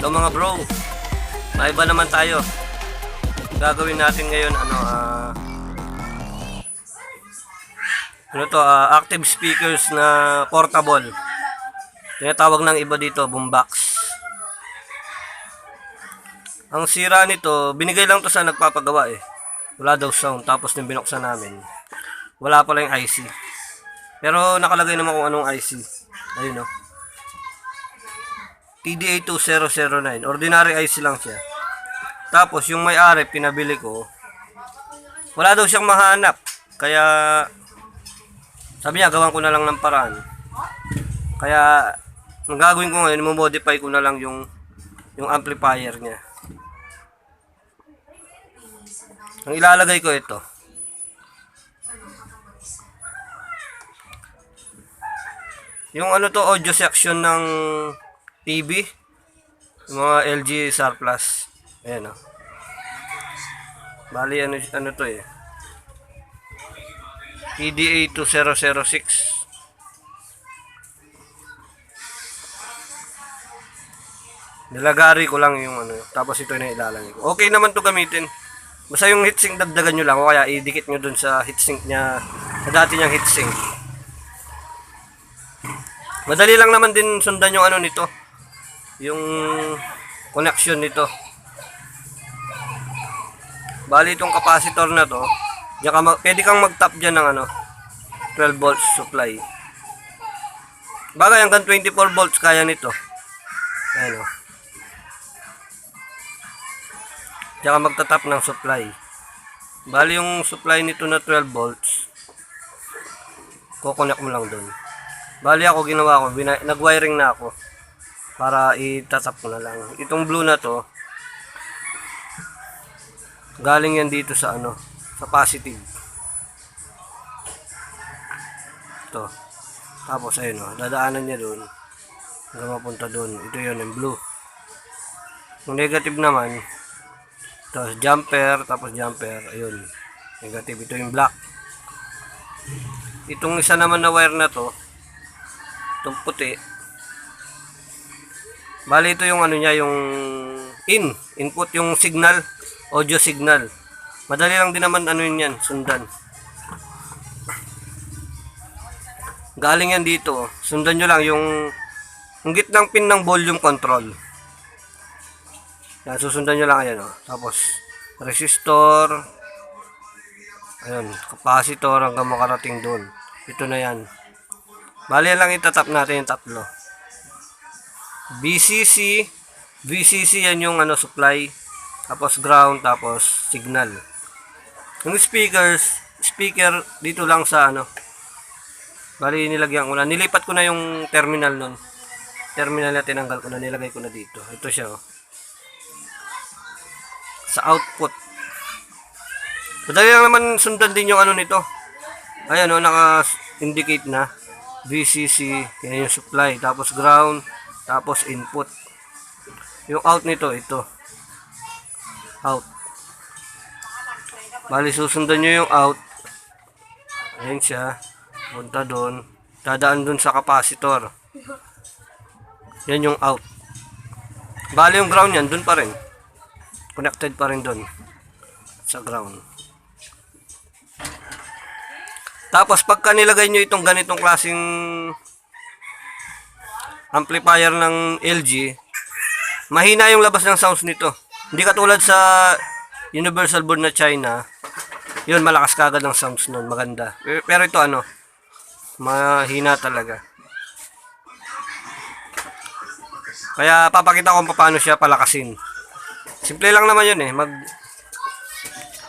So mga bro, maiba naman tayo. Gagawin natin ngayon active speakers na portable. Tinatawag ng iba dito, boombox. Ang sira nito, binigay lang to sa nagpapagawa eh. Wala daw sound, tapos nung binuksan namin, wala pala yung IC. Pero nakalagay naman kung anong IC. Ayun o. TDA2009. Ordinary IC lang siya. Tapos yung may-ari, pinabili ko. Wala daw siyang mahanap. Kaya, sabi niya, gawan ko na lang ng paraan. Kaya, ang gagawin ko ngayon, modify ko na lang yung amplifier niya. Ang ilalagay ko ito. Yung audio section ng TV, yung mga LG Surplus. Ayan o. Bali ano to eh. PDA2006. Nilagari ko lang yung tapos ito na ilalagay ko. Okay naman to gamitin. Basta yung heatsink dagdagan nyo lang o kaya idikit nyo dun sa heatsink nya, sa dati nyang heatsink. Madali lang naman din sundan yung nito. Yung connection nito. Bali itong capacitor na to, pwede kang mag-tap dyan ng 12 volts supply. Bagay hanggang 24 volts kaya nito. Ayan o. Diyan ka magtatap ng supply. Bali yung supply nito na 12 volts, kukonek mo lang dun. Bali ako ginawa ko, nag-wiring na ako para itatap ko na lang. Itong blue na to, galing yan dito sa sa positive. Ito. Tapos ayun dadaanan niya doon hanggang mapunta doon. Ito yun yung blue. Yung negative naman, ito jumper, tapos jumper, ayun. Negative, ito yung black. Itong isa naman na wire na to, itong puti. Bali ito yung niya, yung input, yung signal, audio signal. Madali lang din naman yan, sundan. Galing yan dito, sundan nyo lang yung gitnang pin ng volume control. Yan, susundan nyo lang ayan Tapos, resistor, ayun, capacitor hanggang makarating doon. Ito na yan. Bali lang itatap natin yung tatlo. VCC yan yung supply, tapos ground, tapos signal. Yung speaker dito lang sa bali nilagyan ko na, nilipat ko na yung terminal nun. Terminal na tinanggal ko na, nilagay ko na dito. Ito siya sa output. Madali lang naman sundan din yung nito. Ayan naka-indicate na. VCC, yan yung supply, tapos ground, tapos input. Yung out nito, ito. Out. Bali, susundan nyo yung out. Ayan siya. Punta doon. Dadaan doon sa capacitor. Yan yung out. Bali, yung ground yan, doon pa rin. Connected pa rin doon. Sa ground. Tapos pagka nilagay nyo itong ganitong klaseng amplifier ng LG, mahina yung labas ng sounds nito. Hindi katulad sa universal board na China. Yun, malakas kagad ng sounds nun, maganda. Pero ito mahina talaga. Kaya papakita ko paano siya palakasin. Simple lang naman yun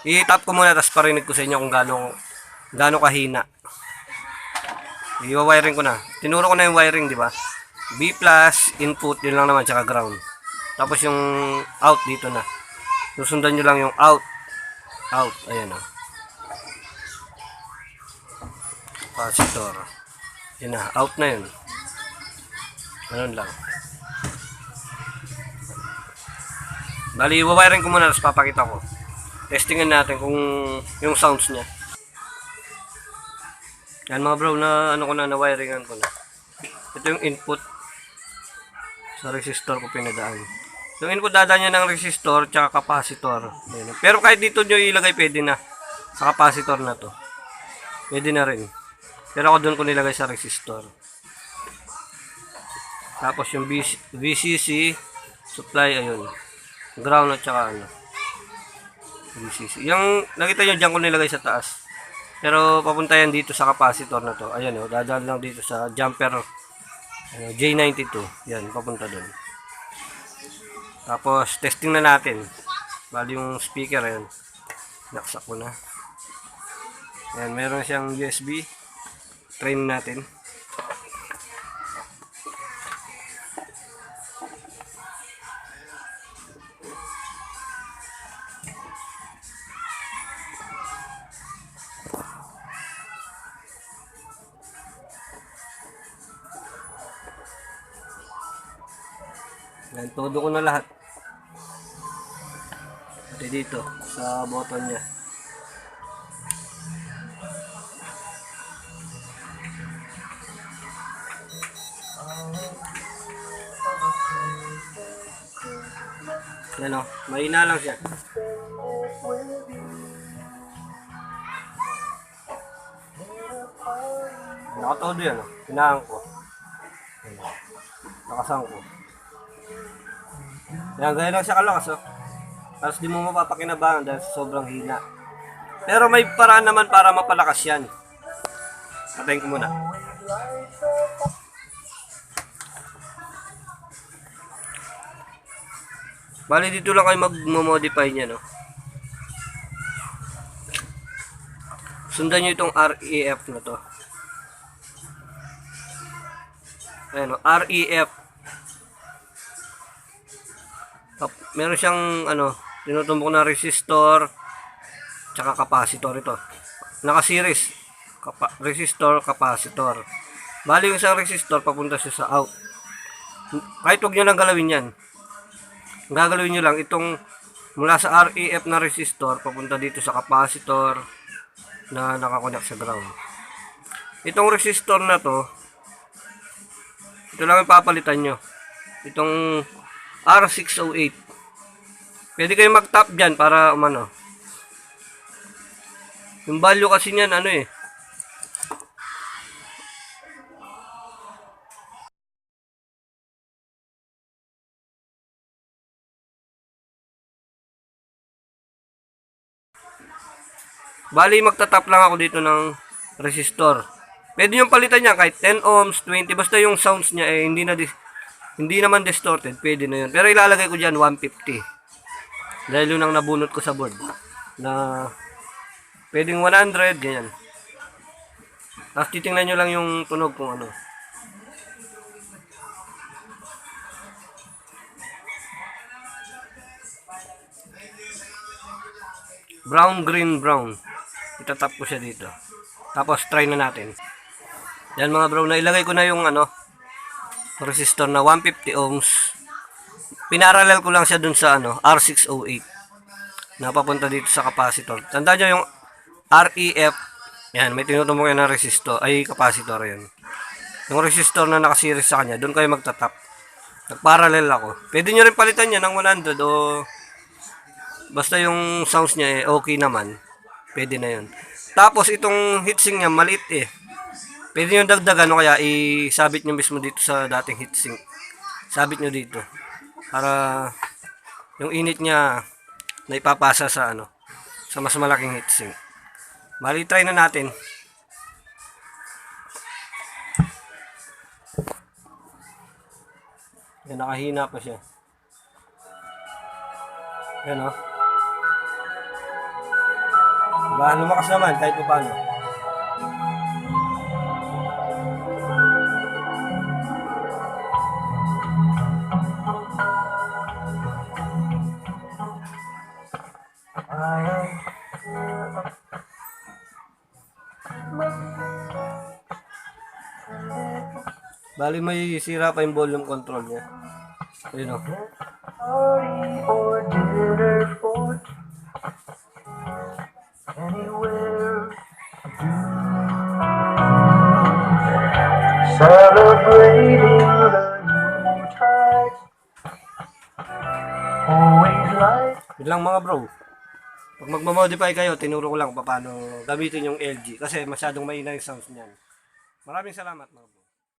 i-tap ko muna, tapos parinig ko sa inyo kung gaano kahina. I-wiring ko na. Tinuro ko na yung wiring, di ba? B+, input, yun lang naman, tsaka ground. Tapos yung out dito na. Susundan nyo lang yung out. Out, ayan capacitor. Yun na, out na yun. Ganun lang. Bali, i-wiring ko muna, tapos papakita ko. Testingin natin kung yung sounds niya. Yan mga bro, na wiringan ko na. Ito yung input sa resistor ko pinadaan. Yung input data niya ng resistor tsaka capacitor. Ayan. Pero kahit dito nyo ilagay, pwede na. Sa capacitor na to. Pwede na rin. Pero ako doon ko nilagay sa resistor. Tapos yung VCC supply, ayun. Ground at saka ano. VCC. Yung nakita nyo dyan ko nilagay sa taas. Pero papunta yan dito sa capacitor na to. Ayan o, dadaan lang dito sa jumper J92. Yan, papunta doon. Tapos, testing na natin. Bali yung speaker, ayan. Naksak ko na. Ayan, meron siyang USB. Train natin. Yan, todo ko na lahat. Pati dito, sa button niya. Yan o, mahina lang siya. Nakatodo yan o, pinahan ko. Nakasang ko. Yan, gaya lang siya kalakas o. Tapos di mo mapapakinabangan dahil sobrang hina. Pero may paraan naman para mapalakas yan. Patayin ko muna. Bali dito lang kayo mag-modify niya, no. Sundan nyo itong REF na to. Ayan o, REF. Meron siyang ano, tinutumbok na resistor tsaka capacitor ito. Naka-series. Resistor, capacitor. Bali yung isang resistor papunta siya sa out. Kahit huwag nyo lang galawin yan. Ang gagalawin nyo lang itong mula sa REF na resistor papunta dito sa capacitor na nakakonect sa ground. Itong resistor na to, ito lang yung papalitan nyo. Itong R608. Pwede kayo mag-tap dyan para umano. Yung value kasi niyan ano eh. Bali magta-tap lang ako dito ng resistor. Pwede yung palitan niya kahit 10 ohms, 20 basta yung sounds niya eh hindi naman distorted, pwede na yun. Pero ilalagay ko diyan 150. Dahil yun ang nabunot ko sa board na pwedeng 100 ganyan. Tapos titingnan niyo lang yung tunog kung ano. Brown, green, brown. Itatap ko siya dito. Tapos try na natin. Yan mga bro, nailagay ko na yung ano resistor na 150 ohms. Pinarallel ko lang siya dun sa ano R608 na papunta dito sa capacitor. Tandaan nyo yung REF. Yan, may tinutumbok yan na resistor. Ay, capacitor yan. Yung resistor na nakasiris sa kanya, dun kayo magtatap. Nagparallel ako. Pwede nyo rin palitan yan ng 100 o basta yung sounds niya eh, okay naman. Pwede na yun. Tapos itong heatsink niya maliit eh. Pwede nyo dagdagan o kaya isabit nyo mismo dito sa dating heatsink. Sabit nyo dito. Para yung init niya na ipapasa sa ano, sa mas malaking heatsink. Bali, try na natin. Yan, nakahina pa siya. Yan o. Diba, lumakas naman kahit pa paano. Bali may sira pa yung volume control niya. Ayun o. Celebrating the Yuletide. Yun lang mga bro. Pag magmamodify kayo, tinuro ko lang paano gamitin yung LG kasi masyadong maingay yung sounds niyan. Maraming salamat mga bro.